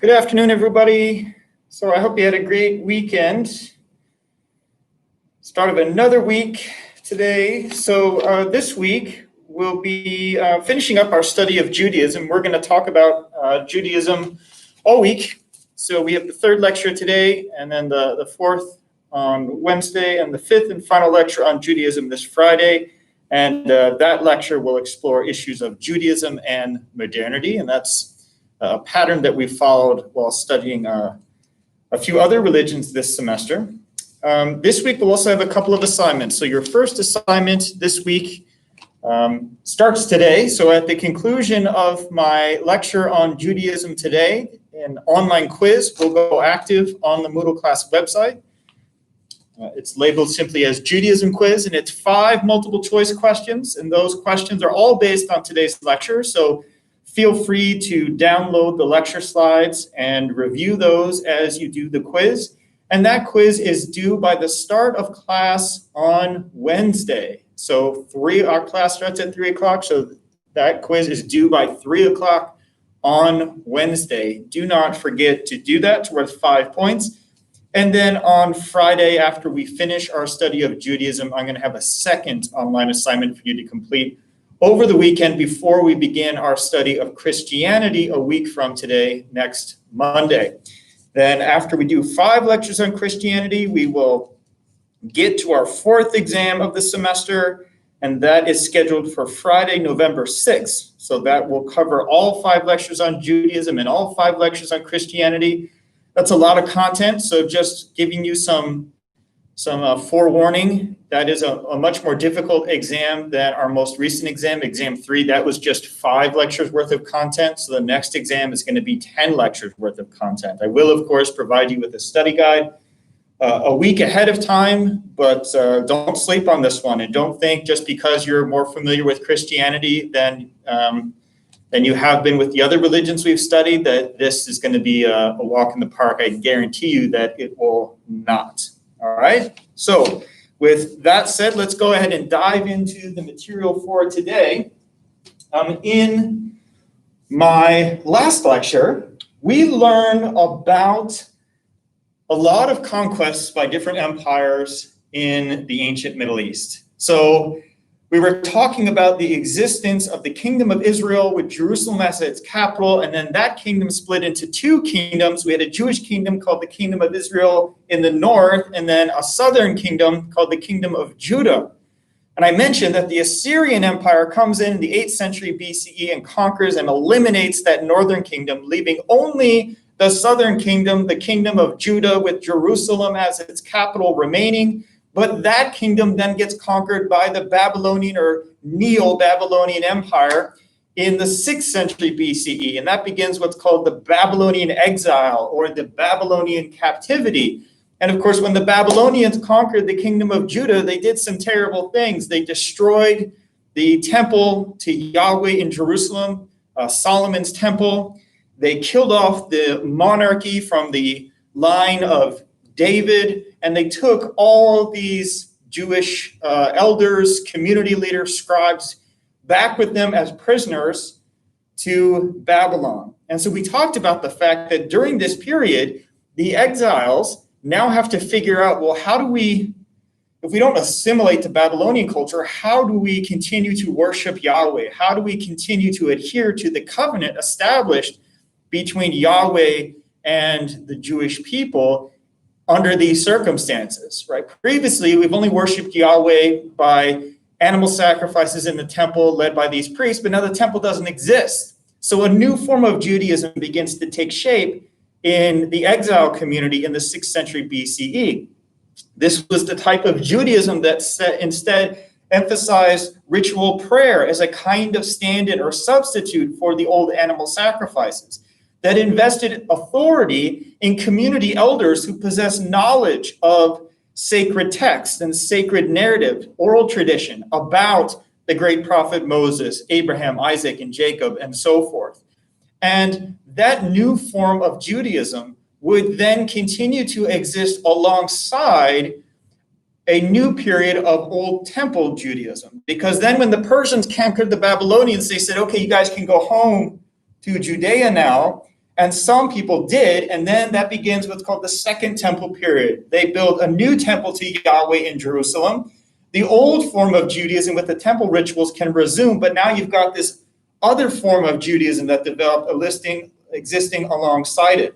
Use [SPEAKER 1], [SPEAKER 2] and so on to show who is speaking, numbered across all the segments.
[SPEAKER 1] Good afternoon, everybody. So I hope you had a great weekend. Start of another week today. So this week we'll be finishing up our study of Judaism. We're going to talk about Judaism all week. So we have the third lecture today, and then the fourth on Wednesday, and the fifth and final lecture on Judaism this Friday. And that lecture will explore issues of Judaism and modernity, and that's a pattern that we followed while studying a few other religions this semester. This week we'll also have a couple of assignments. So your first assignment this week starts today. So at the conclusion of my lecture on Judaism today, an online quiz will go active on the Moodle class website. It's labeled simply as Judaism quiz, and it's 5 multiple choice questions, and those questions are all based on today's lecture. So feel free to download the lecture slides and review those as you do the quiz. And that quiz is due by the start of class on Wednesday. So our class starts at 3 o'clock, so that quiz is due by 3 o'clock on Wednesday. Do not forget to do that. It's worth 5 points. And then on Friday, after we finish our study of Judaism, I'm going to have a second online assignment for you to complete over the weekend before we begin our study of Christianity a week from today, next Monday. Then after we do 5 lectures on Christianity, we will get to our 4th exam of the semester, and that is scheduled for Friday, November 6th. So that will cover all 5 lectures on Judaism and all 5 lectures on Christianity. That's a lot of content, so just giving you some forewarning. That is a much more difficult exam than our most recent exam, Exam 3. That was just 5 lectures worth of content. So the next exam is going to be 10 lectures worth of content. I will, of course, provide you with a study guide a week ahead of time, but don't sleep on this one. And don't think just because you're more familiar with Christianity than you have been with the other religions we've studied, that this is going to be a walk in the park. I guarantee you that it will not. All right. So with that said, let's go ahead and dive into the material for today. In my last lecture, we learned about a lot of conquests by different empires in the ancient Middle East. So we were talking about the existence of the Kingdom of Israel with Jerusalem as its capital, and then that kingdom split into 2 kingdoms. We had a Jewish kingdom called the Kingdom of Israel in the north, and then a southern kingdom called the Kingdom of Judah. And I mentioned that the Assyrian Empire comes in the 8th century BCE and conquers and eliminates that northern kingdom, leaving only the southern kingdom, the Kingdom of Judah with Jerusalem as its capital remaining. But that kingdom then gets conquered by the Babylonian or Neo-Babylonian Empire in the 6th century BCE. And that begins what's called the Babylonian exile or the Babylonian captivity. And of course, when the Babylonians conquered the kingdom of Judah, they did some terrible things. They destroyed the temple to Yahweh in Jerusalem, Solomon's temple. They killed off the monarchy from the line of David, and they took all these Jewish elders, community leaders, scribes, back with them as prisoners to Babylon. And so we talked about the fact that during this period, the exiles now have to figure out, well, how do we, if we don't assimilate to Babylonian culture, how do we continue to worship Yahweh? How do we continue to adhere to the covenant established between Yahweh and the Jewish people under these circumstances, right? Previously, we've only worshiped Yahweh by animal sacrifices in the temple led by these priests, but now the temple doesn't exist. So a new form of Judaism begins to take shape in the exile community in the 6th century BCE. This was the type of Judaism that instead emphasized ritual prayer as a kind of stand-in or substitute for the old animal sacrifices, that invested authority in community elders who possess knowledge of sacred text and sacred narrative, oral tradition about the great prophet Moses, Abraham, Isaac, and Jacob, and so forth. And that new form of Judaism would then continue to exist alongside a new period of Old Temple Judaism. Because then when the Persians conquered the Babylonians, they said, okay, you guys can go home to Judea now. And some people did, and then that begins what's called the Second Temple period. They build a new temple to Yahweh in Jerusalem. The old form of Judaism with the temple rituals can resume, but now you've got this other form of Judaism that developed existing alongside it.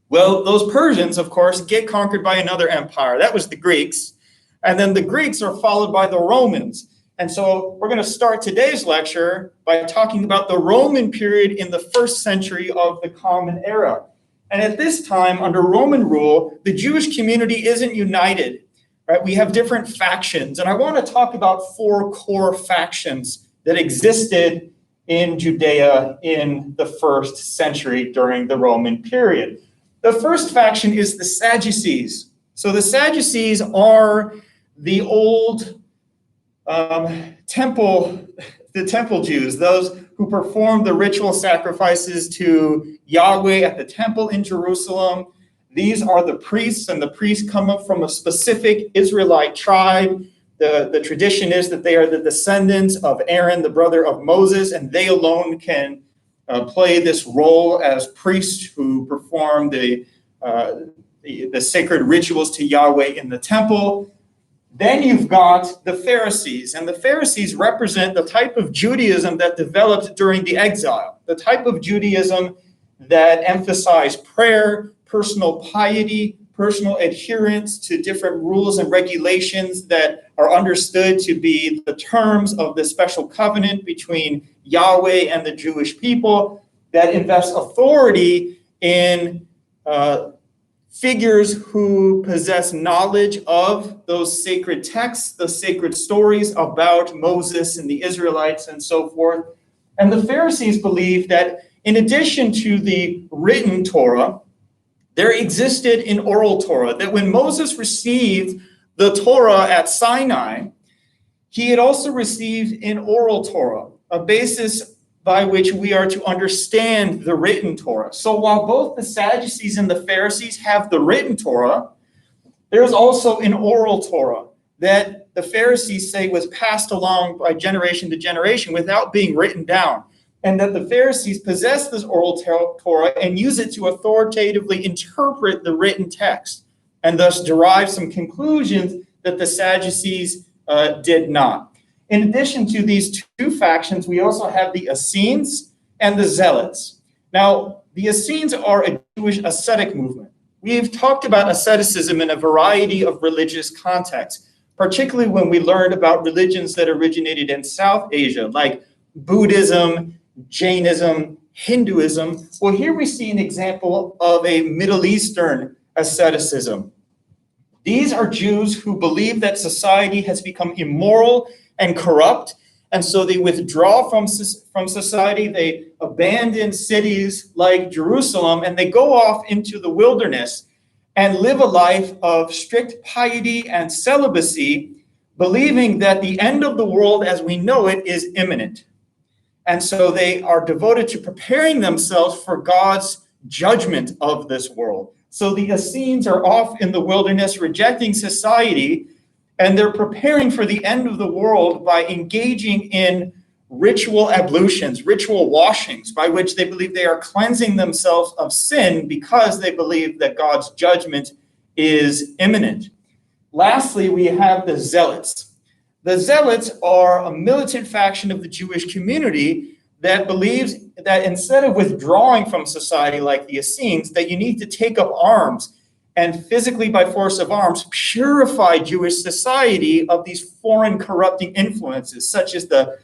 [SPEAKER 1] Well, those Persians, of course, get conquered by another empire. That was the Greeks. And then the Greeks are followed by the Romans. And so we're going to start today's lecture by talking about the Roman period in the 1st century of the Common Era. And at this time, under Roman rule, the Jewish community isn't united, right? We have different factions. And I want to talk about 4 core factions that existed in Judea in the 1st century during the Roman period. The first faction is the Sadducees. So the Sadducees are the old temple Jews, those who performed the ritual sacrifices to Yahweh at the temple in Jerusalem. These are the priests, and the priests come up from a specific Israelite tribe. The tradition is that they are the descendants of Aaron, the brother of Moses, and they alone can play this role as priests who perform the sacred rituals to Yahweh in the temple. Then you've got the Pharisees, and the Pharisees represent the type of Judaism that developed during the exile, the type of Judaism that emphasized prayer, personal piety, personal adherence to different rules and regulations that are understood to be the terms of the special covenant between Yahweh and the Jewish people, that invests authority in figures who possess knowledge of those sacred texts, the sacred stories about Moses and the Israelites and so forth. And the Pharisees believed that in addition to the written Torah, there existed an oral Torah, that when Moses received the Torah at Sinai, he had also received an oral Torah, a basis by which we are to understand the written Torah. So while both the Sadducees and the Pharisees have the written Torah, there's also an oral Torah that the Pharisees say was passed along by generation to generation without being written down, and that the Pharisees possess this oral Torah and use it to authoritatively interpret the written text, and thus derive some conclusions that the Sadducees did not. In addition to these 2 factions, we also have the Essenes and the Zealots. Now, the Essenes are a Jewish ascetic movement. We've talked about asceticism in a variety of religious contexts, particularly when we learned about religions that originated in South Asia, like Buddhism, Jainism, Hinduism. Well, here we see an example of a Middle Eastern asceticism. These are Jews who believe that society has become immoral and corrupt, and so they withdraw from society. They abandon cities like Jerusalem, and they go off into the wilderness and live a life of strict piety and celibacy, believing that the end of the world as we know it is imminent. And so they are devoted to preparing themselves for God's judgment of this world. So the Essenes are off in the wilderness, rejecting society, and they're preparing for the end of the world by engaging in ritual ablutions, ritual washings, by which they believe they are cleansing themselves of sin because they believe that God's judgment is imminent. Lastly, we have the Zealots. The Zealots are a militant faction of the Jewish community that believes that instead of withdrawing from society like the Essenes, that you need to take up arms and physically, by force of arms, purify Jewish society of these foreign corrupting influences, such as the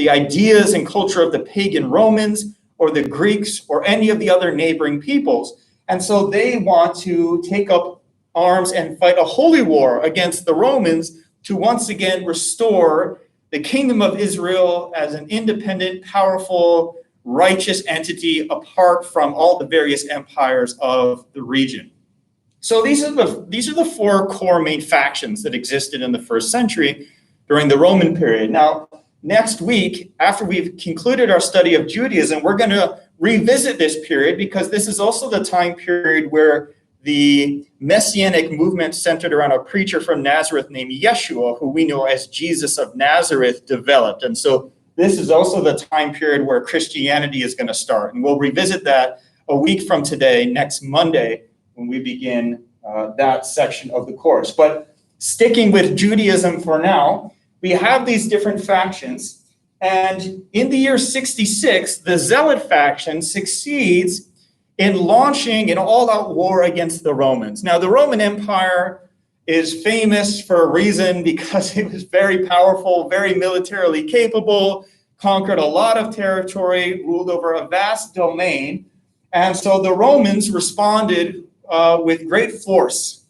[SPEAKER 1] ideas and culture of the pagan Romans or the Greeks or any of the other neighboring peoples. And so they want to take up arms and fight a holy war against the Romans to once again restore the kingdom of Israel as an independent, powerful, righteous entity apart from all the various empires of the region. So these are the 4 core main factions that existed in the 1st century during the Roman period. Now, next week, after we've concluded our study of Judaism, we're going to revisit this period because this is also the time period where the messianic movement centered around a preacher from Nazareth named Yeshua, who we know as Jesus of Nazareth, developed. And so this is also the time period where Christianity is going to start. And we'll revisit that a week from today, next Monday, when we begin that section of the course. But sticking with Judaism for now, we have these different factions. And in the year 66, the Zealot faction succeeds in launching an all-out war against the Romans. Now, the Roman Empire is famous for a reason, because it was very powerful, very militarily capable, conquered a lot of territory, ruled over a vast domain. And so the Romans responded with great force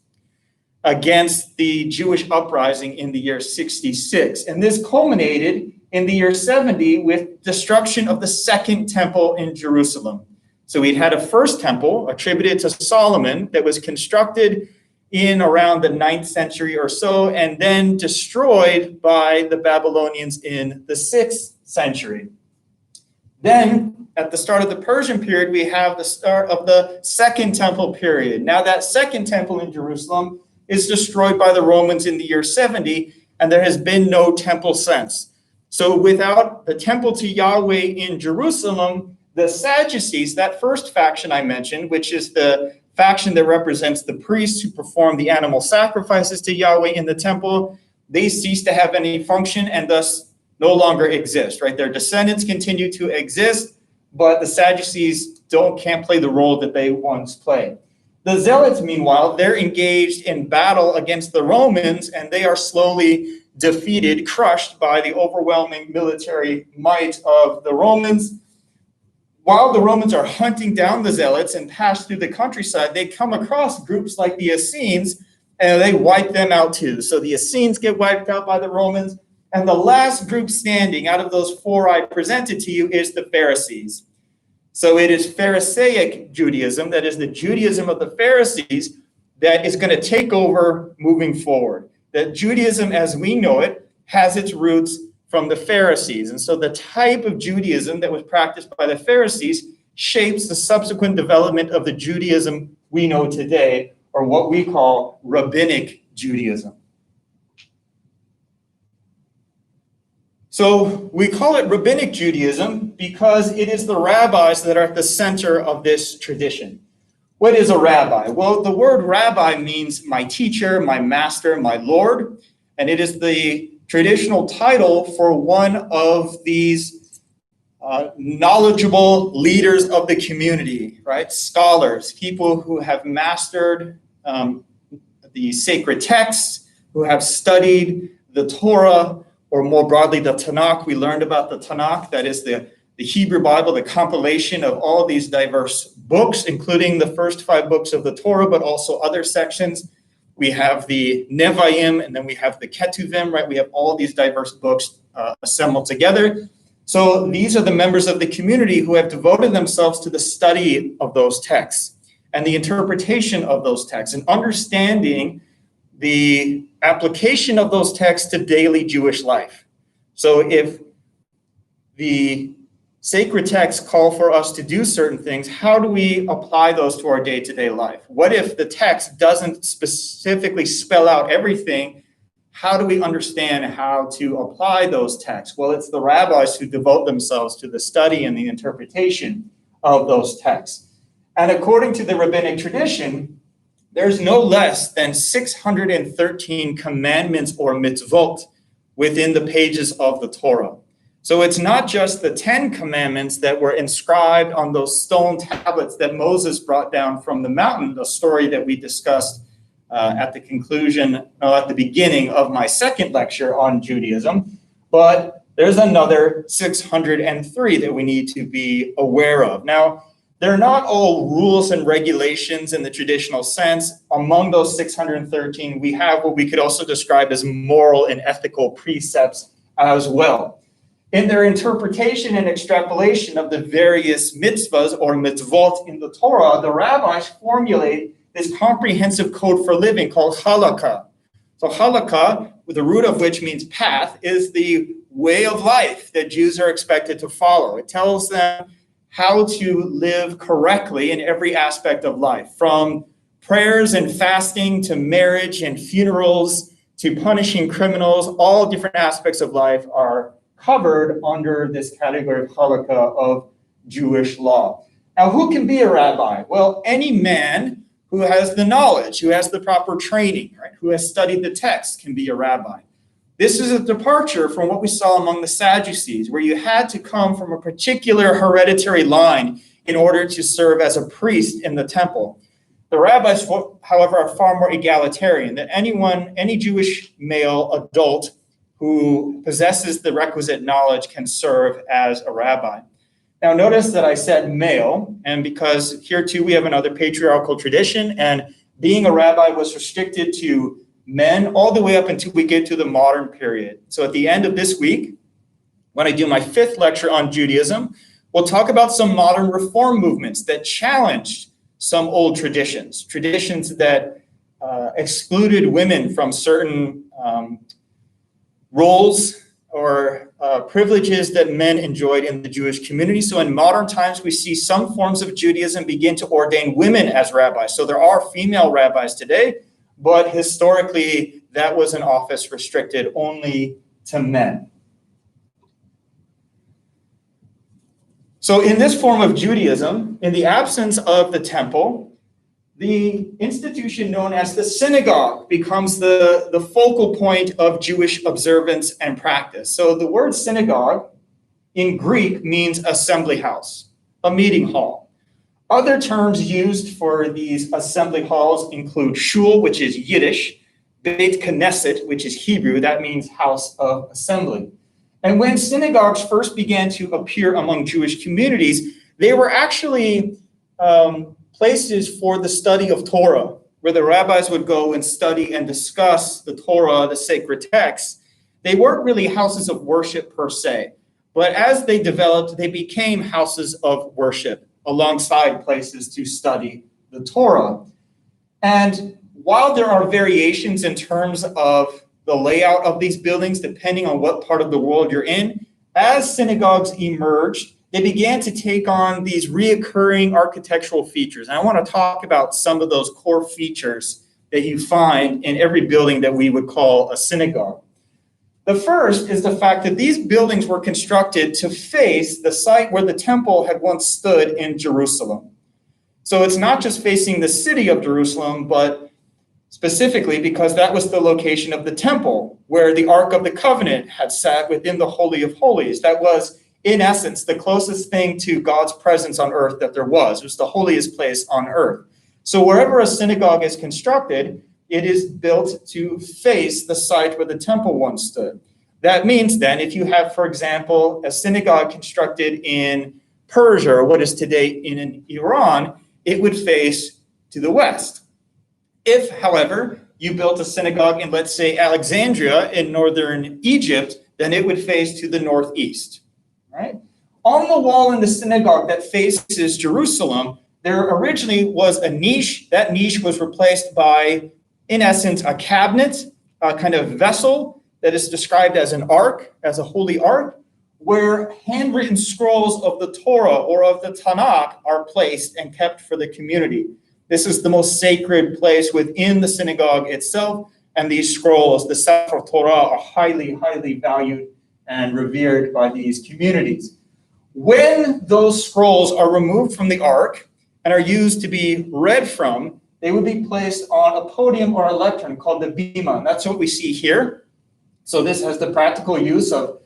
[SPEAKER 1] against the Jewish uprising in the year 66. And this culminated in the year 70 with destruction of the Second Temple in Jerusalem. So we'd had a first temple attributed to Solomon that was constructed in around the 9th century or so, and then destroyed by the Babylonians in the 6th century. Then, at the start of the Persian period, we have the start of the Second Temple period. Now, that Second Temple in Jerusalem is destroyed by the Romans in the year 70, and there has been no temple since. So without the temple to Yahweh in Jerusalem, the Sadducees, that first faction I mentioned, which is the faction that represents the priests who perform the animal sacrifices to Yahweh in the temple, they cease to have any function and thus no longer exist, right? Their descendants continue to exist, but the Sadducees can't play the role that they once played. The Zealots, meanwhile, they're engaged in battle against the Romans, and they are slowly defeated, crushed by the overwhelming military might of the Romans. While the Romans are hunting down the Zealots and pass through the countryside, they come across groups like the Essenes, and they wipe them out too. So the Essenes get wiped out by the Romans, and the last group standing out of those four I presented to you is the Pharisees. So it is Pharisaic Judaism, that is the Judaism of the Pharisees, that is going to take over moving forward. That Judaism as we know it has its roots from the Pharisees. And so the type of Judaism that was practiced by the Pharisees shapes the subsequent development of the Judaism we know today, or what we call Rabbinic Judaism. So we call it Rabbinic Judaism because it is the rabbis that are at the center of this tradition. What is a rabbi? Well, the word rabbi means my teacher, my master, my Lord, and it is the traditional title for one of these knowledgeable leaders of the community, right? Scholars, people who have mastered the sacred texts, who have studied the Torah, or more broadly, the Tanakh. We learned about the Tanakh, that is the Hebrew Bible, the compilation of all these diverse books, including the first 5 books of the Torah, but also other sections. We have the Nevi'im, and then we have the Ketuvim, right? We have all these diverse books assembled together. So these are the members of the community who have devoted themselves to the study of those texts and the interpretation of those texts and understanding the application of those texts to daily Jewish life. So if the sacred texts call for us to do certain things, how do we apply those to our day-to-day life? What if the text doesn't specifically spell out everything? How do we understand how to apply those texts? Well, it's the rabbis who devote themselves to the study and the interpretation of those texts. And according to the rabbinic tradition, there's no less than 613 commandments or mitzvot within the pages of the Torah. So it's not just the 10 commandments that were inscribed on those stone tablets that Moses brought down from the mountain, the story that we discussed at the beginning of my second lecture on Judaism, but there's another 603 that we need to be aware of. Now, they're not all rules and regulations in the traditional sense. Among those 613, we have what we could also describe as moral and ethical precepts as well. In their interpretation and extrapolation of the various mitzvahs or mitzvot in the Torah, the rabbis formulate this comprehensive code for living called halakha. So halakha, the root of which means path, is the way of life that Jews are expected to follow. It tells them how to live correctly in every aspect of life, from prayers and fasting to marriage and funerals to punishing criminals. All different aspects of life are covered under this category of halakha of Jewish law. Now, who can be a rabbi? Well, any man who has the knowledge, who has the proper training, right? Who has studied the text can be a rabbi. This is a departure from what we saw among the Sadducees, where you had to come from a particular hereditary line in order to serve as a priest in the temple. The rabbis, however, are far more egalitarian, that any Jewish male adult who possesses the requisite knowledge can serve as a rabbi. Now, notice that I said male, and because here too we have another patriarchal tradition, and being a rabbi was restricted to men all the way up until we get to the modern period. So at the end of this week, when I do my 5th lecture on Judaism, we'll talk about some modern reform movements that challenged some old traditions that excluded women from certain roles or privileges that men enjoyed in the Jewish community. So in modern times, we see some forms of Judaism begin to ordain women as rabbis. So there are female rabbis today, but historically, that was an office restricted only to men. So in this form of Judaism, in the absence of the temple, the institution known as the synagogue becomes the focal point of Jewish observance and practice. So the word synagogue in Greek means assembly house, a meeting hall. Other terms used for these assembly halls include shul, which is Yiddish, Beit Knesset, which is Hebrew, that means house of assembly. And when synagogues first began to appear among Jewish communities, they were actually places for the study of Torah, where the rabbis would go and study and discuss the Torah, the sacred texts. They weren't really houses of worship per se, but as they developed, they became houses of worship alongside places to study the Torah. And while there are variations in terms of the layout of these buildings, depending on what part of the world you're in, as synagogues emerged, they began to take on these reoccurring architectural features. And I want to talk about some of those core features that you find in every building that we would call a synagogue. The first is the fact that these buildings were constructed to face the site where the temple had once stood in Jerusalem. So it's not just facing the city of Jerusalem, but specifically because that was the location of the temple where the Ark of the Covenant had sat within the Holy of Holies. That was, in essence, the closest thing to God's presence on earth that there was. It was the holiest place on earth. So wherever a synagogue is constructed, it is built to face the site where the temple once stood. That means then if you have, for example, a synagogue constructed in Persia, or what is today in Iran, it would face to the west. If, however, you built a synagogue in, let's say, Alexandria in northern Egypt, then it would face to the northeast. Right? On the wall in the synagogue that faces Jerusalem, there originally was a niche. That niche was replaced by, in essence, a cabinet, a kind of vessel that is described as an ark, as a holy ark, where handwritten scrolls of the Torah or of the Tanakh are placed and kept for the community. This is the most sacred place within the synagogue itself, and these scrolls, the Sefer Torah, are highly, highly valued and revered by these communities. When those scrolls are removed from the ark and are used to be read from, they would be placed on a podium or a lectern called the bima. And that's what we see here. So this has the practical use of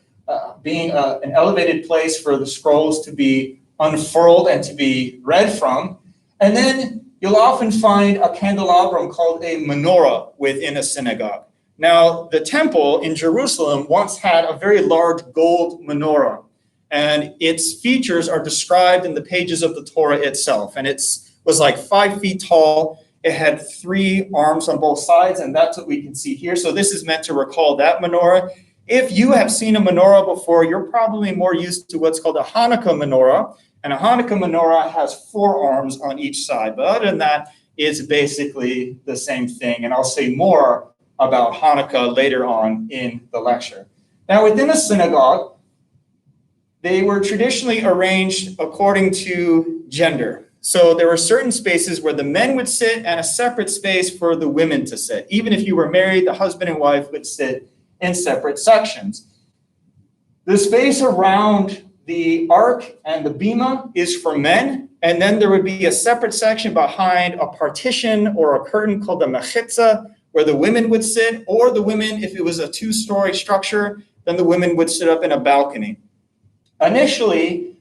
[SPEAKER 1] being an elevated place for the scrolls to be unfurled and to be read from. And then you'll often find a candelabrum called a menorah within a synagogue. Now, the temple in Jerusalem once had a very large gold menorah, and its features are described in the pages of the Torah itself. And it was like 5 feet tall. It had 3 arms on both sides, and that's what we can see here. So this is meant to recall that menorah. If you have seen a menorah before, you're probably more used to what's called a Hanukkah menorah. And a Hanukkah menorah has 4 arms on each side. But other than that, it's basically the same thing. And I'll say more about Hanukkah later on in the lecture. Now, within a synagogue, they were traditionally arranged according to gender. So there were certain spaces where the men would sit and a separate space for the women to sit. Even if you were married, the husband and wife would sit in separate sections. The space around the ark and the bima is for men, And then there would be a separate section behind a partition or a curtain called the mechitza, where the women would sit, or the women, if it was a two-story structure, then the women would sit up in a balcony. Initially,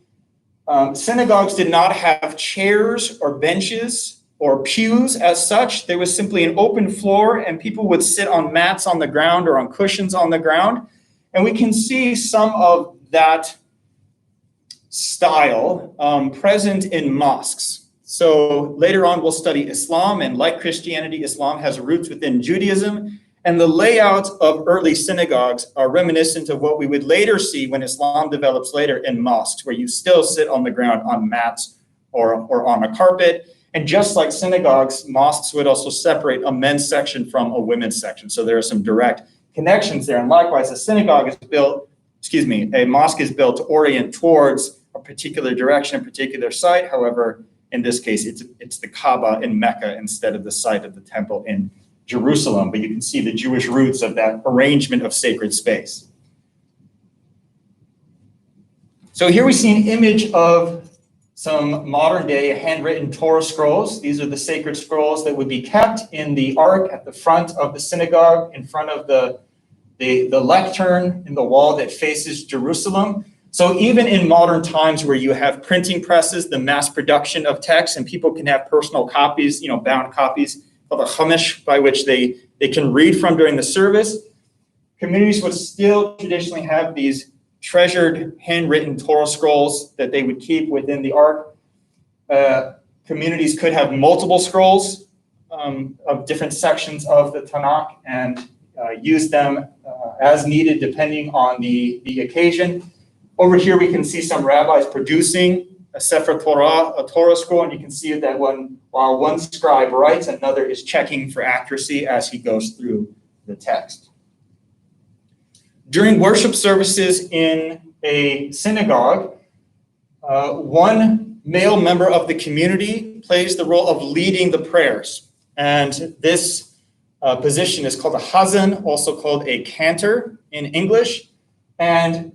[SPEAKER 1] synagogues did not have chairs or benches or pews as such. There was simply an open floor, and people would sit on mats on the ground or on cushions on the ground. And we can see some of that style present in mosques. So later on, we'll study Islam, and like Christianity, Islam has roots within Judaism, and the layouts of early synagogues are reminiscent of what we would later see when Islam develops later in mosques, where you still sit on the ground on mats or on a carpet. And just like synagogues, mosques would also separate a men's section from a women's section. So there are some direct connections there. And likewise, a mosque is built to orient towards a particular direction, a particular site. However, in this case, it's the Kaaba in Mecca instead of the site of the temple in Jerusalem. But you can see the Jewish roots of that arrangement of sacred space. So here we see an image of some modern day handwritten Torah scrolls. These are the sacred scrolls that would be kept in the ark at the front of the synagogue, in front of the lectern in the wall that faces Jerusalem. So even in modern times where you have printing presses, the mass production of text, and people can have personal copies, bound copies of a chumash by which they can read from during the service, communities would still traditionally have these treasured handwritten Torah scrolls that they would keep within the ark. Communities could have multiple scrolls of different sections of the Tanakh and use them as needed depending on the occasion. Over here, we can see some rabbis producing a Sefer Torah, a Torah scroll, and you can see that while one scribe writes, another is checking for accuracy as he goes through the text. During worship services in a synagogue, one male member of the community plays the role of leading the prayers. And this position is called a hazan, also called a cantor in English. And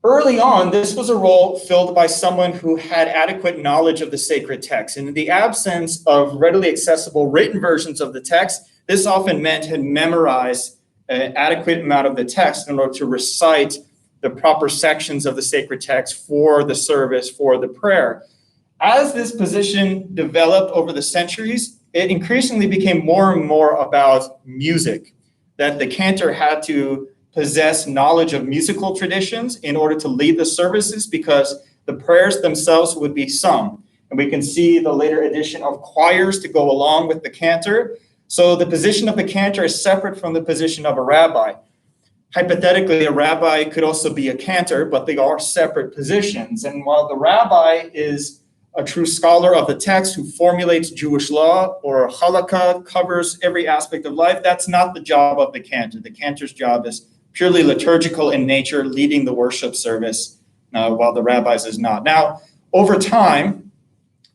[SPEAKER 1] early on, this was a role filled by someone who had adequate knowledge of the sacred text. And in the absence of readily accessible written versions of the text, this often meant had memorized an adequate amount of the text in order to recite the proper sections of the sacred text for the service, for the prayer. As this position developed over the centuries, it increasingly became more and more about music, that the cantor had to possess knowledge of musical traditions in order to lead the services, because the prayers themselves would be sung. And we can see the later addition of choirs to go along with the cantor. So the position of the cantor is separate from the position of a rabbi. Hypothetically, a rabbi could also be a cantor, but they are separate positions. And while the rabbi is a true scholar of the text who formulates Jewish law, or halakha, covers every aspect of life, that's not the job of the cantor. The cantor's job is purely liturgical in nature, leading the worship service, while the rabbi's is not. Now, over time,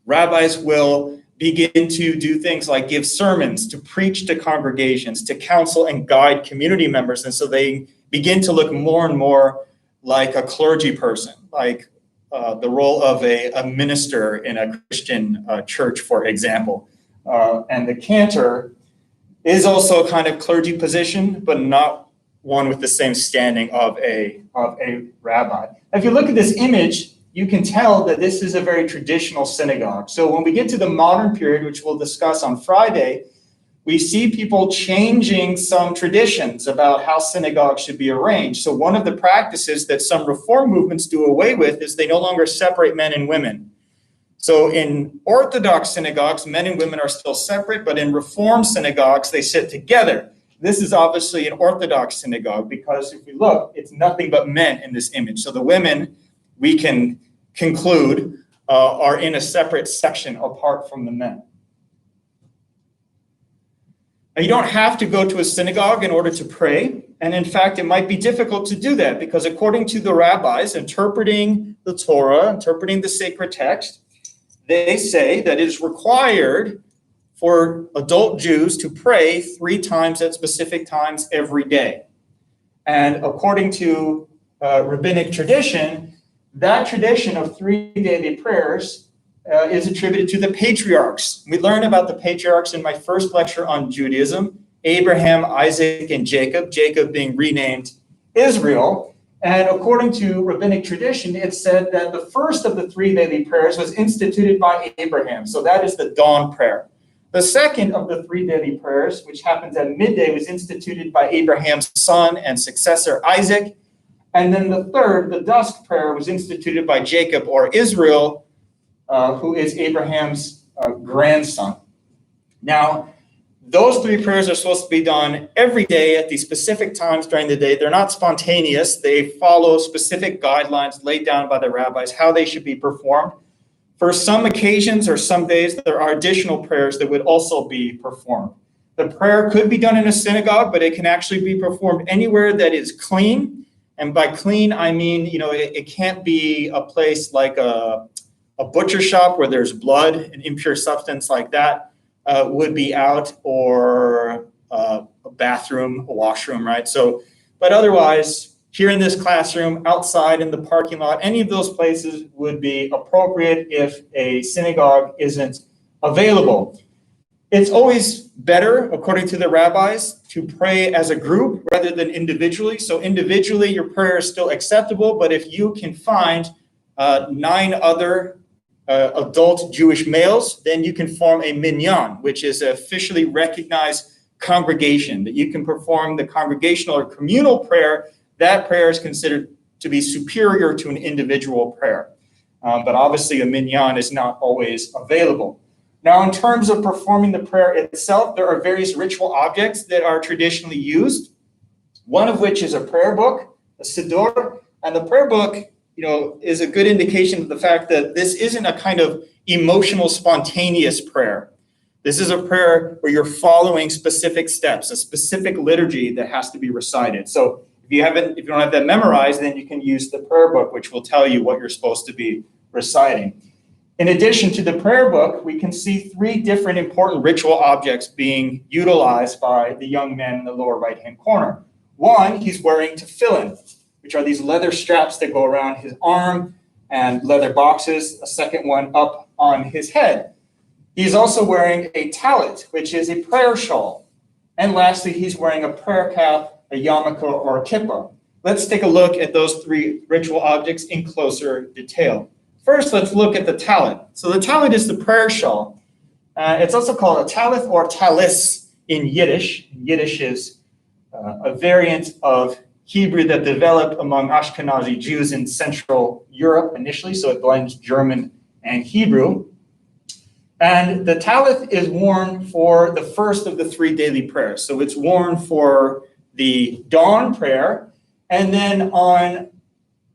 [SPEAKER 1] rabbis will begin to do things like give sermons, to preach to congregations, to counsel and guide community members. And so they begin to look more and more like a clergy person, like the role of a minister in a Christian church, for example. And the cantor is also a kind of clergy position, but not one with the same standing of a rabbi. If you look at this image, you can tell that this is a very traditional synagogue. So when we get to the modern period, which we'll discuss on Friday, we see people changing some traditions about how synagogues should be arranged. So one of the practices that some reform movements do away with is they no longer separate men and women. So in Orthodox synagogues, men and women are still separate, but in Reform synagogues, they sit together. This is obviously an Orthodox synagogue, because if we look, it's nothing but men in this image. So the women, we can conclude, are in a separate section apart from the men. Now, you don't have to go to a synagogue in order to pray. And in fact, it might be difficult to do that, because according to the rabbis interpreting the Torah, interpreting the sacred text, they say that it is required for adult Jews to pray 3 times at specific times every day. And according to rabbinic tradition, that tradition of 3 daily prayers is attributed to the patriarchs. We learned about the patriarchs in my first lecture on Judaism, Abraham, Isaac, and Jacob, Jacob being renamed Israel. And according to rabbinic tradition, it said that the first of the three daily prayers was instituted by Abraham. So that is the dawn prayer. The second of the three daily prayers, which happens at midday, was instituted by Abraham's son and successor, Isaac. And then the third, the dusk prayer, was instituted by Jacob or Israel, who is Abraham's grandson. Now, those three prayers are supposed to be done every day at these specific times during the day. They're not spontaneous. They follow specific guidelines laid down by the rabbis, how they should be performed. For some occasions or some days, there are additional prayers that would also be performed. The prayer could be done in a synagogue, but it can actually be performed anywhere that is clean. And by clean, I mean, it can't be a place like a butcher shop where there's blood and impure substance like that would be out, or a bathroom, a washroom, right? So, but otherwise, here in this classroom, outside in the parking lot, any of those places would be appropriate if a synagogue isn't available. It's always better, according to the rabbis, to pray as a group rather than individually. So individually, your prayer is still acceptable, but if you can find 9 other adult Jewish males, then you can form a minyan, which is an officially recognized congregation, that you can perform the congregational or communal prayer. That prayer is considered to be superior to an individual prayer. But obviously a minyan is not always available. Now, in terms of performing the prayer itself, there are various ritual objects that are traditionally used, one of which is a prayer book, a siddur. And the prayer book, is a good indication of the fact that this isn't a kind of emotional, spontaneous prayer. This is a prayer where you're following specific steps, a specific liturgy that has to be recited. So if you don't have that memorized, then you can use the prayer book, which will tell you what you're supposed to be reciting. In addition to the prayer book, we can see 3 different important ritual objects being utilized by the young man in the lower right-hand corner. One, he's wearing tefillin, which are these leather straps that go around his arm, and leather boxes, a second one up on his head. He's also wearing a talit, which is a prayer shawl. And lastly, he's wearing a prayer cap, a yarmulke, or a kippah. Let's take a look at those 3 ritual objects in closer detail. First, let's look at the talit. So the talit is the prayer shawl. It's also called a talith or talis in Yiddish. Yiddish is a variant of Hebrew that developed among Ashkenazi Jews in Central Europe initially, so it blends German and Hebrew. And the talith is worn for the first of the 3 daily prayers. So it's worn for the dawn prayer, and then on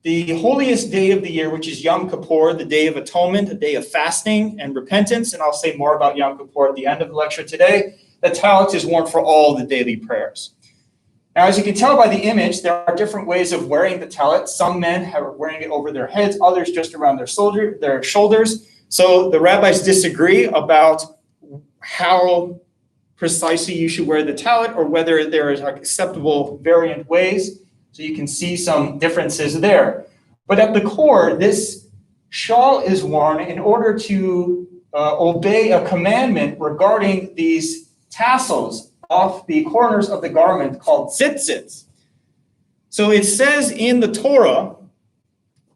[SPEAKER 1] the holiest day of the year, which is Yom Kippur, the Day of Atonement, a day of fasting and repentance, and I'll say more about Yom Kippur at the end of the lecture today, the talith is worn for all the daily prayers. Now, as you can tell by the image, there are different ways of wearing the talith. Some men are wearing it over their heads, others just around their shoulders. So the rabbis disagree about how precisely you should wear the talith, or whether there is acceptable variant ways. So you can see some differences there. But at the core, this shawl is worn in order to obey a commandment regarding these tassels off the corners of the garment called tzitzits. So it says in the Torah,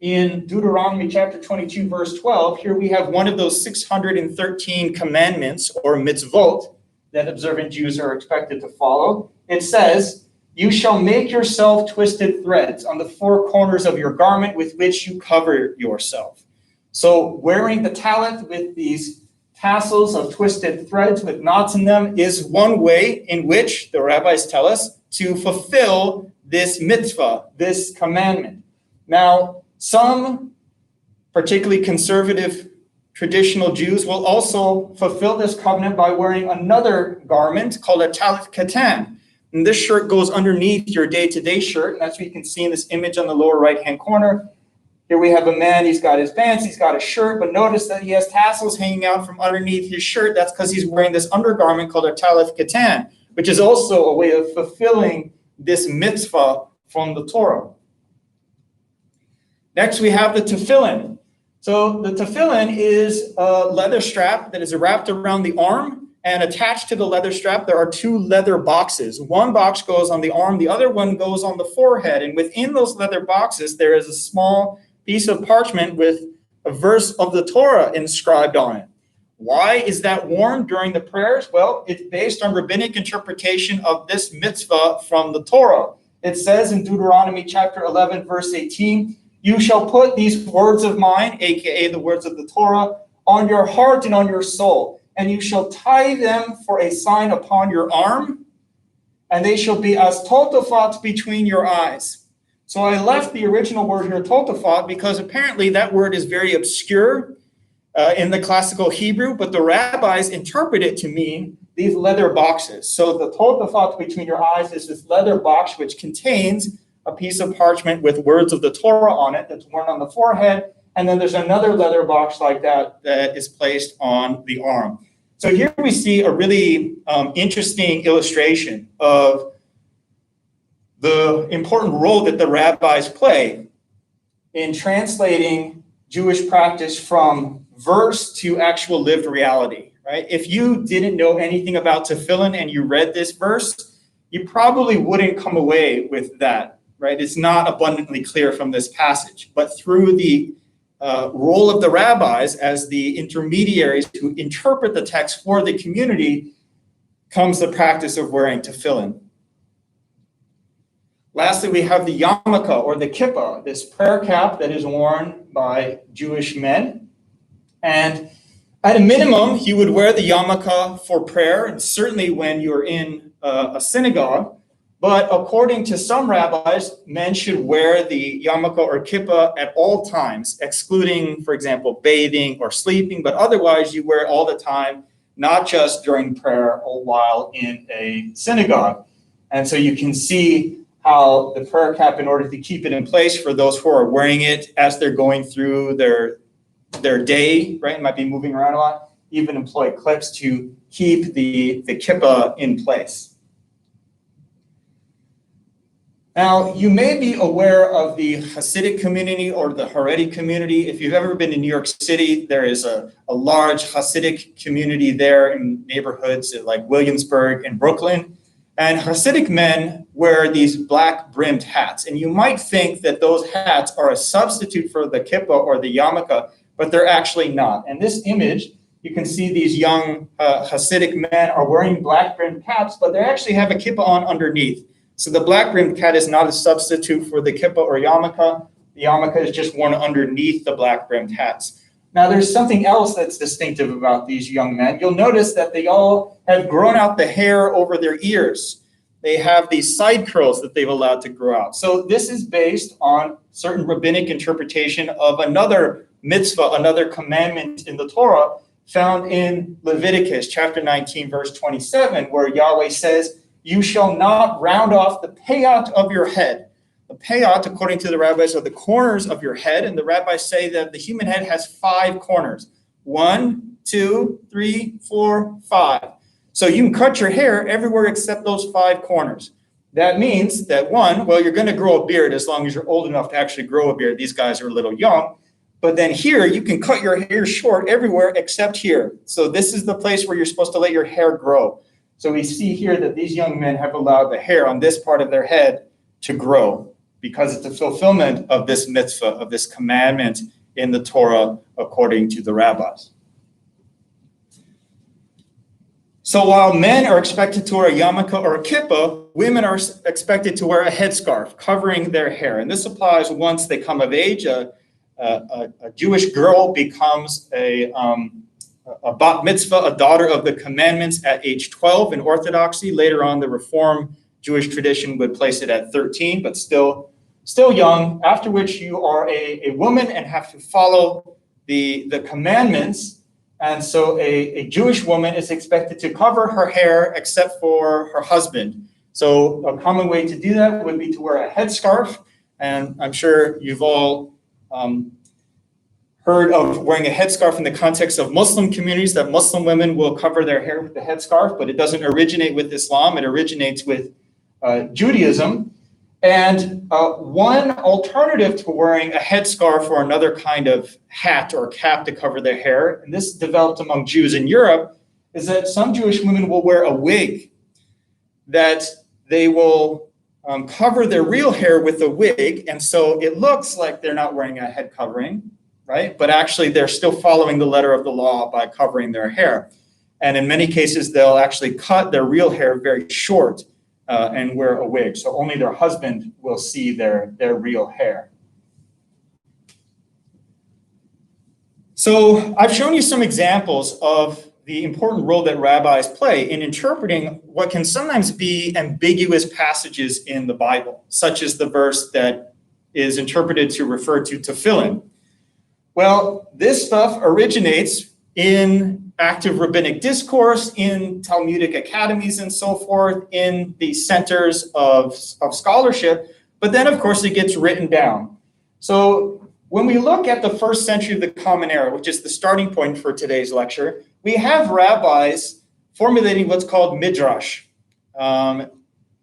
[SPEAKER 1] in Deuteronomy chapter 22, verse 12, here we have one of those 613 commandments or mitzvot that observant Jews are expected to follow. It says, "You shall make yourself twisted threads on the 4 corners of your garment with which you cover yourself." So wearing the talith with these tassels of twisted threads with knots in them is one way in which the rabbis tell us to fulfill this mitzvah, this commandment. Now, some particularly conservative traditional Jews will also fulfill this covenant by wearing another garment called a talith katan. And this shirt goes underneath your day-to-day shirt. And that's what you can see in this image on the lower right-hand corner. Here we have a man, he's got his pants, he's got a shirt, but notice that he has tassels hanging out from underneath his shirt. That's because he's wearing this undergarment called a talith katan, which is also a way of fulfilling this mitzvah from the Torah. Next, we have the tefillin. So the tefillin is a leather strap that is wrapped around the arm, and attached to the leather strap, there are two leather boxes. One box goes on the arm, the other one goes on the forehead. And within those leather boxes, there is a small piece of parchment with a verse of the Torah inscribed on it. Why is that worn during the prayers? Well, it's based on rabbinic interpretation of this mitzvah from the Torah. It says in Deuteronomy chapter 11, verse 18, "You shall put these words of mine," aka the words of the Torah, "on your heart and on your soul, and you shall tie them for a sign upon your arm, and they shall be as totafot between your eyes." So I left the original word here, totafot, because apparently that word is very obscure in the classical Hebrew, but the rabbis interpret it to mean these leather boxes. So the totafot between your eyes is this leather box which contains a piece of parchment with words of the Torah on it that's worn on the forehead, and then there's another leather box like that that is placed on the arm. So here we see a really interesting illustration of the important role that the rabbis play in translating Jewish practice from verse to actual lived reality, right? If you didn't know anything about tefillin and you read this verse, you probably wouldn't come away with that, right? It's not abundantly clear from this passage, but through the role of the rabbis as the intermediaries who interpret the text for the community comes the practice of wearing tefillin. Lastly, we have the yarmulke or the kippah, this prayer cap that is worn by Jewish men. And at a minimum, you would wear the yarmulke for prayer, and certainly when you're in a synagogue. But according to some rabbis, men should wear the yarmulke or kippah at all times, excluding, for example, bathing or sleeping. But otherwise, you wear it all the time, not just during prayer or while in a synagogue. And so you can see how the prayer cap, in order to keep it in place for those who are wearing it as they're going through their day, right, might be moving around a lot, even employ clips to keep the kippah in place. Now, you may be aware of the Hasidic community or the Haredi community. If you've ever been to New York City, there is a large Hasidic community there in neighborhoods like Williamsburg and Brooklyn. And Hasidic men wear these black brimmed hats. And you might think that those hats are a substitute for the kippah or the yarmulke, but they're actually not. In this image, you can see these young Hasidic men are wearing black brimmed caps, but they actually have a kippah on underneath. So the black brimmed cap is not a substitute for the kippah or yarmulke. The yarmulke is just worn underneath the black brimmed hats. Now, there's something else that's distinctive about these young men. You'll notice that they all have grown out the hair over their ears. They have these side curls that they've allowed to grow out. So this is based on certain rabbinic interpretation of another mitzvah, another commandment in the Torah found in Leviticus chapter 19, verse 27, where Yahweh says, "You shall not round off the payat of your head." The payat, according to the rabbis, are the corners of your head, and the rabbis say that the human head has 5 corners. 1, 2, 3, 4, 5. So you can cut your hair everywhere except those 5 corners. That means that you're going to grow a beard as long as you're old enough to actually grow a beard. These guys are a little young. But then here, you can cut your hair short everywhere except here. So this is the place where you're supposed to let your hair grow. So we see here that these young men have allowed the hair on this part of their head to grow because it's a fulfillment of this mitzvah, of this commandment in the Torah, according to the rabbis. So while men are expected to wear a yarmulke or a kippah, women are expected to wear a headscarf covering their hair. And this applies once they come of age. A Jewish girl becomes a bat mitzvah, a daughter of the commandments, at age 12 in Orthodoxy. Later on, the Reform Jewish tradition would place it at 13, but still young, after which you are a woman and have to follow the commandments. And so a Jewish woman is expected to cover her hair except for her husband. So a common way to do that would be to wear a headscarf. And I'm sure you've all heard of wearing a headscarf in the context of Muslim communities, that Muslim women will cover their hair with the headscarf, but it doesn't originate with Islam. It originates with Judaism. And one alternative to wearing a headscarf or another kind of hat or cap to cover their hair, and this developed among Jews in Europe, is that some Jewish women will wear a wig, that they will cover their real hair with a wig, and so it looks like they're not wearing a head covering, right? But actually they're still following the letter of the law by covering their hair. And in many cases, they'll actually cut their real hair very short and wear a wig. So only their husband will see their real hair. So I've shown you some examples of the important role that rabbis play in interpreting what can sometimes be ambiguous passages in the Bible, such as the verse that is interpreted to refer to tefillin. Well, this stuff originates in active rabbinic discourse, in Talmudic academies and so forth, in the centers of scholarship, but then of course it gets written down. So when we look at the first century of the Common Era, which is the starting point for today's lecture, we have rabbis formulating what's called midrash,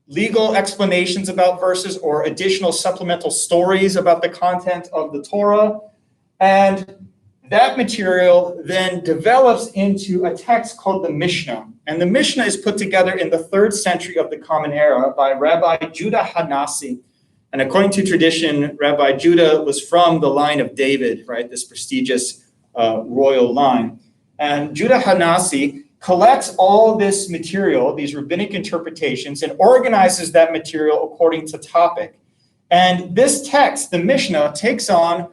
[SPEAKER 1] legal explanations about verses or additional supplemental stories about the content of the Torah. And that material then develops into a text called the Mishnah. And the Mishnah is put together in the 3rd century of the Common Era by Rabbi Judah Hanasi. And according to tradition, Rabbi Judah was from the line of David, right? This prestigious royal line. And Judah Hanasi collects all this material, these rabbinic interpretations, and organizes that material according to topic. And this text, the Mishnah, takes on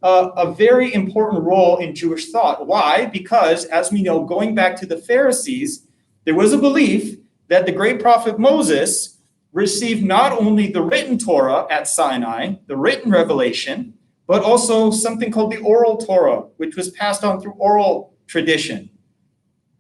[SPEAKER 1] a very important role in Jewish thought. Why? Because, as we know, going back to the Pharisees, there was a belief that the great prophet Moses received not only the written Torah at Sinai, the written revelation, but also something called the oral Torah, which was passed on through oral tradition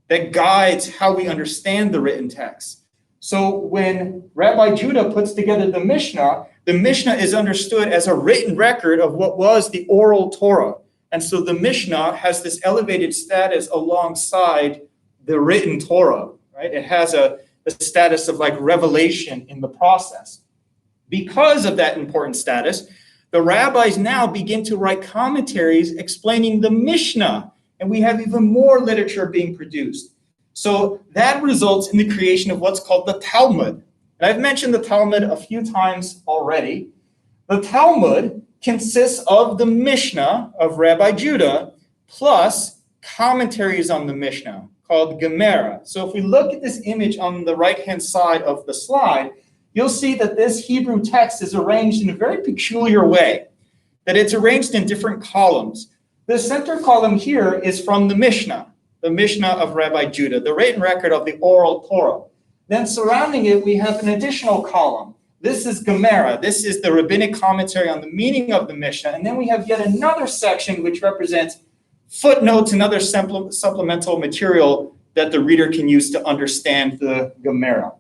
[SPEAKER 1] that guides how we understand the written text. So when Rabbi Judah puts together the Mishnah is understood as a written record of what was the oral Torah. And so the Mishnah has this elevated status alongside the written Torah, right? It has a status of like revelation in the process. Because of that important status, the rabbis now begin to write commentaries explaining the Mishnah, and we have even more literature being produced. So that results in the creation of what's called the Talmud. And I've mentioned the Talmud a few times already. The Talmud consists of the Mishnah of Rabbi Judah plus commentaries on the Mishnah called Gemara. So if we look at this image on the right-hand side of the slide, you'll see that this Hebrew text is arranged in a very peculiar way, that it's arranged in different columns. The center column here is from the Mishnah of Rabbi Judah, the written record of the oral Torah. Then surrounding it, we have an additional column. This is Gemara. This is the rabbinic commentary on the meaning of the Mishnah. And then we have yet another section which represents footnotes and other supplemental material that the reader can use to understand the Gemara.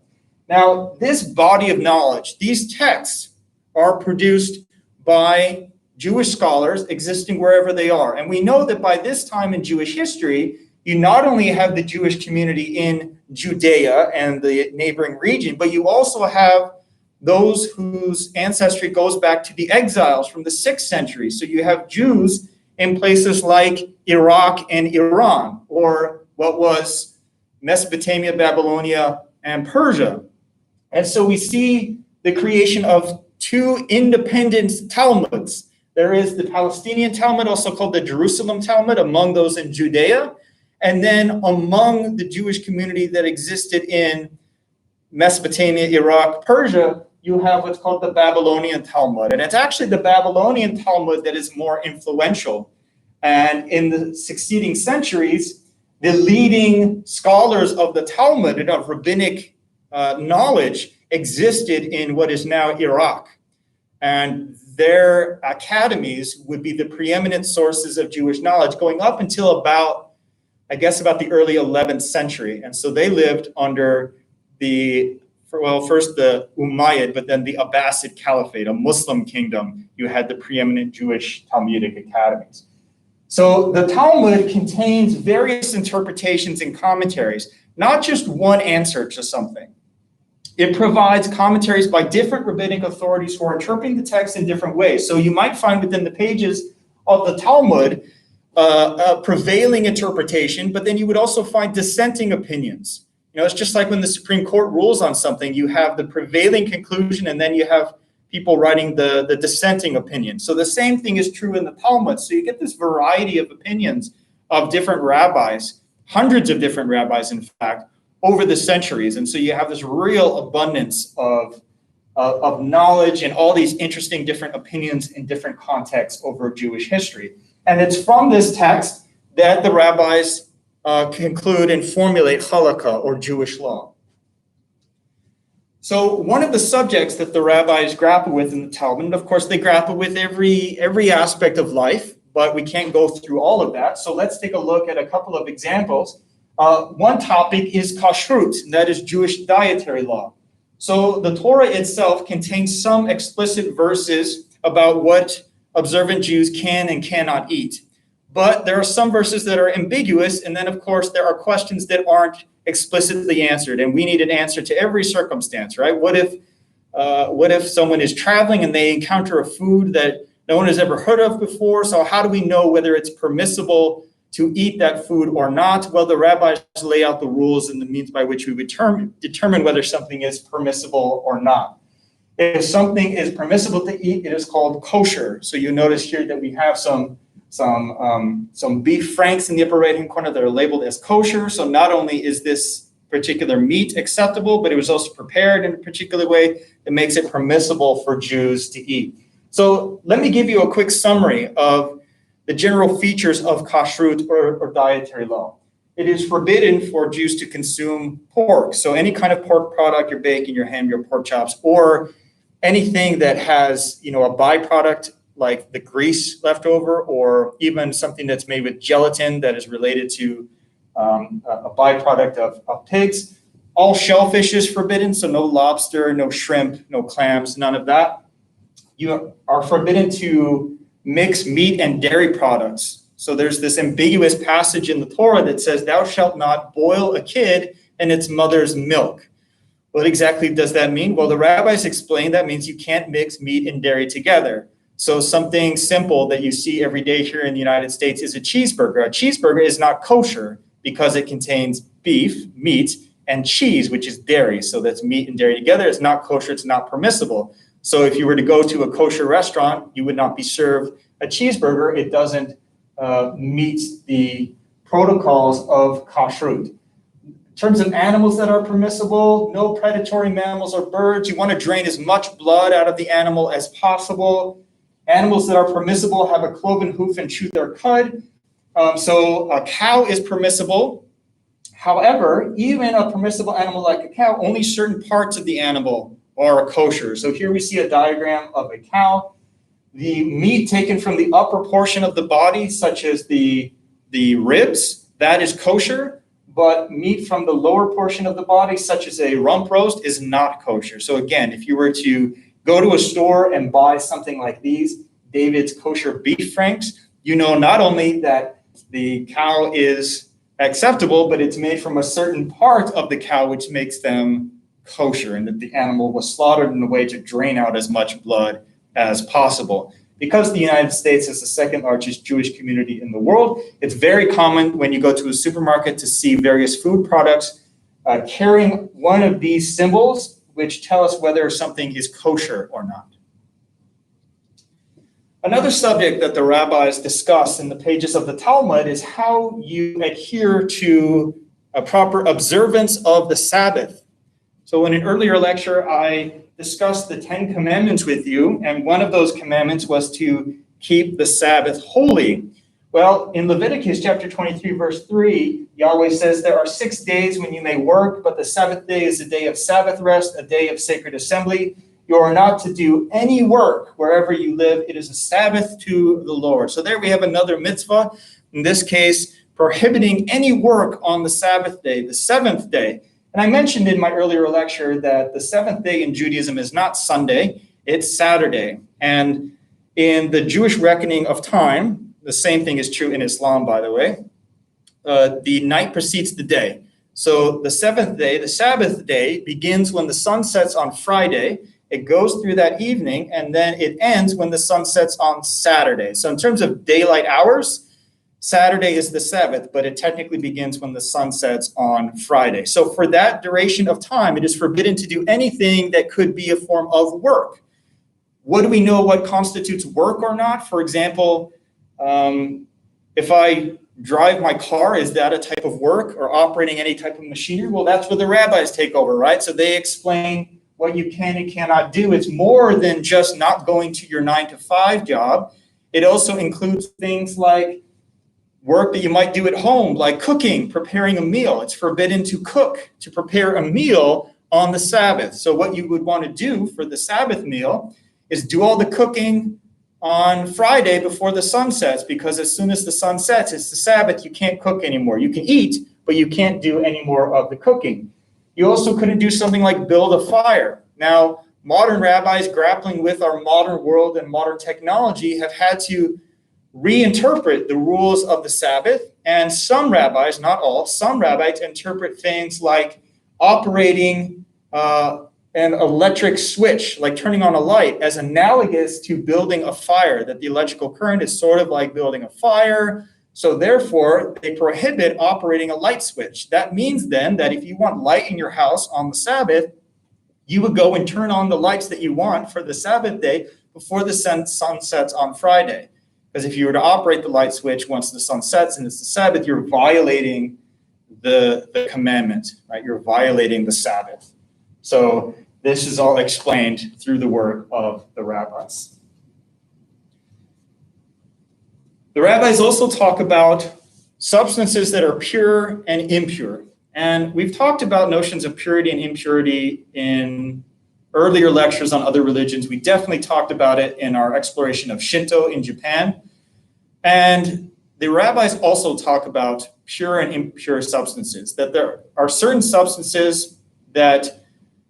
[SPEAKER 1] Now, this body of knowledge, these texts are produced by Jewish scholars existing wherever they are. And we know that by this time in Jewish history, you not only have the Jewish community in Judea and the neighboring region, but you also have those whose ancestry goes back to the exiles from the 6th century. So you have Jews in places like Iraq and Iran, or what was Mesopotamia, Babylonia, and Persia. And so we see the creation of 2 independent Talmuds. There is the Palestinian Talmud, also called the Jerusalem Talmud, among those in Judea. And then among the Jewish community that existed in Mesopotamia, Iraq, Persia, you have what's called the Babylonian Talmud. And it's actually the Babylonian Talmud that is more influential. And in the succeeding centuries, the leading scholars of the Talmud and of rabbinic knowledge existed in what is now Iraq. And their academies would be the preeminent sources of Jewish knowledge going up until about the early 11th century. And so they lived under first the Umayyad, but then the Abbasid Caliphate, a Muslim kingdom. You had the preeminent Jewish Talmudic academies. So the Talmud contains various interpretations and commentaries, not just one answer to something. it provides commentaries by different rabbinic authorities who are interpreting the text in different ways. So you might find within the pages of the Talmud a prevailing interpretation, but then you would also find dissenting opinions. It's just like when the Supreme Court rules on something, you have the prevailing conclusion, and then you have people writing the dissenting opinion. So the same thing is true in the Talmud. So you get this variety of opinions of different rabbis, hundreds of different rabbis, in fact, over the centuries. And so you have this real abundance of knowledge and all these interesting different opinions in different contexts over Jewish history. And it's from this text that the rabbis conclude and formulate halakha, or Jewish law. So one of the subjects that the rabbis grapple with in the Talmud, and of course they grapple with every aspect of life, but we can't go through all of that. So let's take a look at a couple of examples. One topic is kashrut, and that is Jewish dietary law. So the Torah itself contains some explicit verses about what observant Jews can and cannot eat. But there are some verses that are ambiguous, and then of course there are questions that aren't explicitly answered, and we need an answer to every circumstance, right? What if someone is traveling and they encounter a food that no one has ever heard of before? So how do we know whether it's permissible to eat that food or not? Well, the rabbis lay out the rules and the means by which we would determine whether something is permissible or not. If something is permissible to eat, it is called kosher. So you notice here that we have some beef franks in the upper right-hand corner that are labeled as kosher. So not only is this particular meat acceptable, but it was also prepared in a particular way that makes it permissible for Jews to eat. So let me give you a quick summary of the general features of kashrut, or dietary law. It is forbidden for Jews to consume pork. So any kind of pork product, your bacon, your ham, your pork chops, or anything that has, a byproduct like the grease left over, or even something that's made with gelatin that is related to a byproduct of pigs. All shellfish is forbidden, so no lobster, no shrimp, no clams, none of that. You are forbidden to mix meat and dairy products. So there's this ambiguous passage in the Torah that says, "Thou shalt not boil a kid in its mother's milk." What exactly does that mean? Well, the rabbis explain that means you can't mix meat and dairy together. So something simple that you see every day here in the United States is a cheeseburger. A cheeseburger is not kosher because it contains beef, meat, and cheese, which is dairy. So that's meat and dairy together. It's not kosher. It's not permissible. So if you were to go to a kosher restaurant, you would not be served a cheeseburger. It doesn't meet the protocols of kashrut. In terms of animals that are permissible, no predatory mammals or birds. You want to drain as much blood out of the animal as possible. Animals that are permissible have a cloven hoof and chew their cud. So a cow is permissible. However, even a permissible animal like a cow, only certain parts of the animal are kosher. So here we see a diagram of a cow. The meat taken from the upper portion of the body, such as the ribs, that is kosher. But meat from the lower portion of the body, such as a rump roast, is not kosher. So again, if you were to go to a store and buy something like these, David's kosher beef franks, you know not only that the cow is acceptable, but it's made from a certain part of the cow which makes them kosher, and that the animal was slaughtered in a way to drain out as much blood as possible. Because the United States is the second largest Jewish community in the world, it's very common when you go to a supermarket to see various food products carrying one of these symbols, which tell us whether something is kosher or not. Another subject that the rabbis discuss in the pages of the Talmud is how you adhere to a proper observance of the Sabbath. So in an earlier lecture, I discussed the 10 commandments with you, and one of those commandments was to keep the Sabbath holy. Well, in Leviticus chapter 23, verse 3, Yahweh says there are 6 days when you may work, but the seventh day is a day of Sabbath rest, a day of sacred assembly. You are not to do any work wherever you live. It is a Sabbath to the Lord. So there we have another mitzvah, in this case, prohibiting any work on the Sabbath day, the seventh day. And I mentioned in my earlier lecture that the seventh day in Judaism is not Sunday, it's Saturday. And in the Jewish reckoning of time, the same thing is true in Islam, by the way, the night precedes the day. So the seventh day, the Sabbath day, begins when the sun sets on Friday. It goes through that evening, and then it ends when the sun sets on Saturday. So in terms of daylight hours, Saturday is the Sabbath, but it technically begins when the sun sets on Friday. So for that duration of time, it is forbidden to do anything that could be a form of work. What do we know what constitutes work or not? For example, if I drive my car, is that a type of work, or operating any type of machinery? Well, that's where the rabbis take over, right? So they explain what you can and cannot do. It's more than just not going to your 9-to-5 job. It also includes things like work that you might do at home, like cooking, preparing a meal. It's forbidden to cook, to prepare a meal on the Sabbath. So what you would want to do for the Sabbath meal is do all the cooking on Friday before the sun sets, because as soon as the sun sets, it's the Sabbath, you can't cook anymore. You can eat, but you can't do any more of the cooking. You also couldn't do something like build a fire. Now, modern rabbis grappling with our modern world and modern technology have had to reinterpret the rules of the Sabbath. And some rabbis, not all, some rabbis interpret things like operating an electric switch, like turning on a light, as analogous to building a fire, that the electrical current is sort of like building a fire. So therefore, they prohibit operating a light switch. That means then that if you want light in your house on the Sabbath, you would go and turn on the lights that you want for the Sabbath day before the sun sets on Friday. Because if you were to operate the light switch once the sun sets and it's the Sabbath, you're violating the commandment, right? You're violating the Sabbath. So this is all explained through the work of the rabbis. The rabbis also talk about substances that are pure and impure. And we've talked about notions of purity and impurity in earlier lectures on other religions. We definitely talked about it in our exploration of Shinto in Japan. And the rabbis also talk about pure and impure substances, that there are certain substances that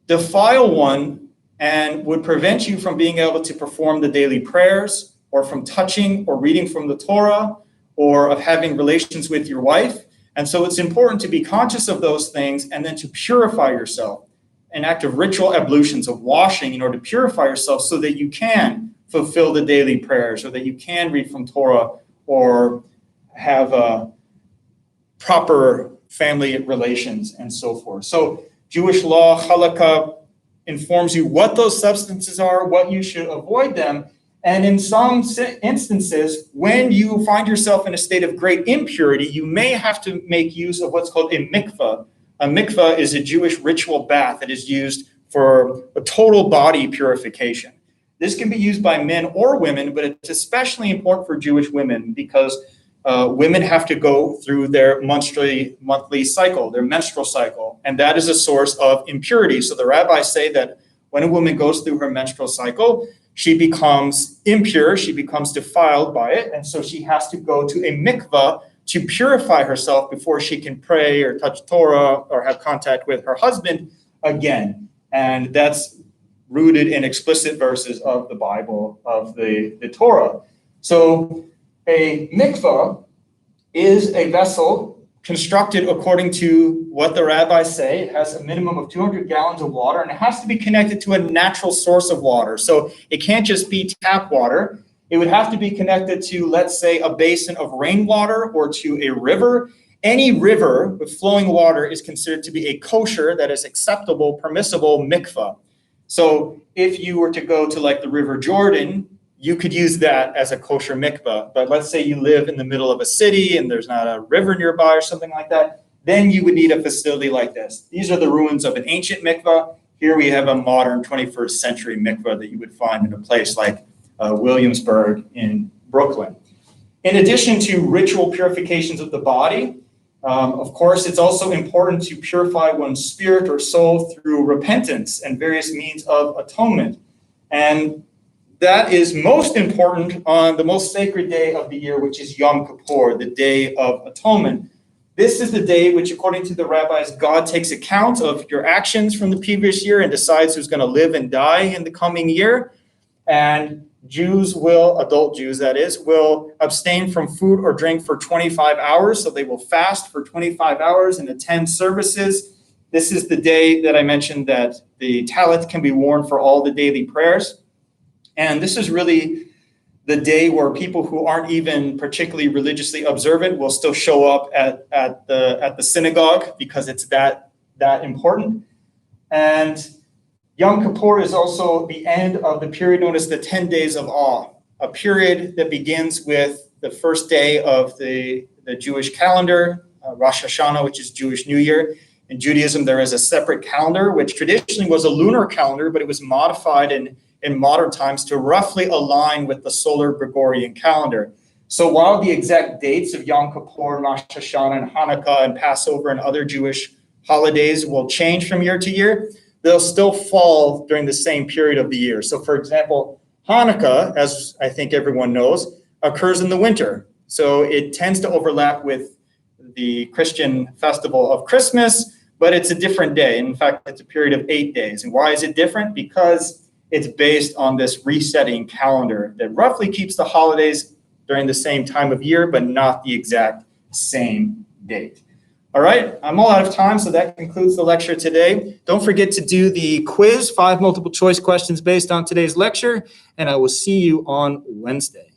[SPEAKER 1] defile one and would prevent you from being able to perform the daily prayers, or from touching or reading from the Torah, or of having relations with your wife. And so it's important to be conscious of those things and then to purify yourself. An act of ritual ablutions, of washing, in order to purify yourself so that you can fulfill the daily prayers, or that you can read from Torah or have proper family relations and so forth. So Jewish law, halakha, informs you what those substances are, what you should avoid them. And in some instances, when you find yourself in a state of great impurity, you may have to make use of what's called a mikvah. A mikvah is a Jewish ritual bath that is used for a total body purification. This can be used by men or women, but it's especially important for Jewish women because women have to go through their monthly cycle, their menstrual cycle, and that is a source of impurity. So the rabbis say that when a woman goes through her menstrual cycle, she becomes impure, she becomes defiled by it, and so she has to go to a mikvah to purify herself before she can pray or touch Torah or have contact with her husband again. And that's rooted in explicit verses of the Bible, of the Torah. So a mikvah is a vessel constructed according to what the rabbis say. It has a minimum of 200 gallons of water, and it has to be connected to a natural source of water. So it can't just be tap water. It would have to be connected to, let's say, a basin of rainwater or to a river. Any river with flowing water is considered to be a kosher, that is acceptable, permissible mikvah. So if you were to go to like the River Jordan, you could use that as a kosher mikvah. But let's say you live in the middle of a city and there's not a river nearby or something like that, then you would need a facility like this. These are the ruins of an ancient mikvah. Here we have a modern 21st century mikvah that you would find in a place like Williamsburg in Brooklyn. In addition to ritual purifications of the body, of course, it's also important to purify one's spirit or soul through repentance and various means of atonement. And that is most important on the most sacred day of the year, which is Yom Kippur, the Day of Atonement. This is the day which, according to the rabbis, God takes account of your actions from the previous year and decides who's going to live and die in the coming year. And adult Jews that is, will abstain from food or drink for 25 hours. So they will fast for 25 hours and attend services. This is the day that I mentioned that the talit can be worn for all the daily prayers. And this is really the day where people who aren't even particularly religiously observant will still show up at the synagogue because it's that important. And Yom Kippur is also the end of the period known as the 10 days of awe, a period that begins with the first day of the Jewish calendar, Rosh Hashanah, which is Jewish New Year. In Judaism, there is a separate calendar, which traditionally was a lunar calendar, but it was modified in modern times to roughly align with the solar Gregorian calendar. So while the exact dates of Yom Kippur, Rosh Hashanah, and Hanukkah, and Passover, and other Jewish holidays will change from year to year, they'll still fall during the same period of the year. So for example, Hanukkah, as I think everyone knows, occurs in the winter. So it tends to overlap with the Christian festival of Christmas, but it's a different day. In fact, it's a period of 8 days. And why is it different? Because it's based on this resetting calendar that roughly keeps the holidays during the same time of year, but not the exact same date. All right, I'm all out of time, so that concludes the lecture today. Don't forget to do the quiz, 5 multiple choice questions based on today's lecture, and I will see you on Wednesday.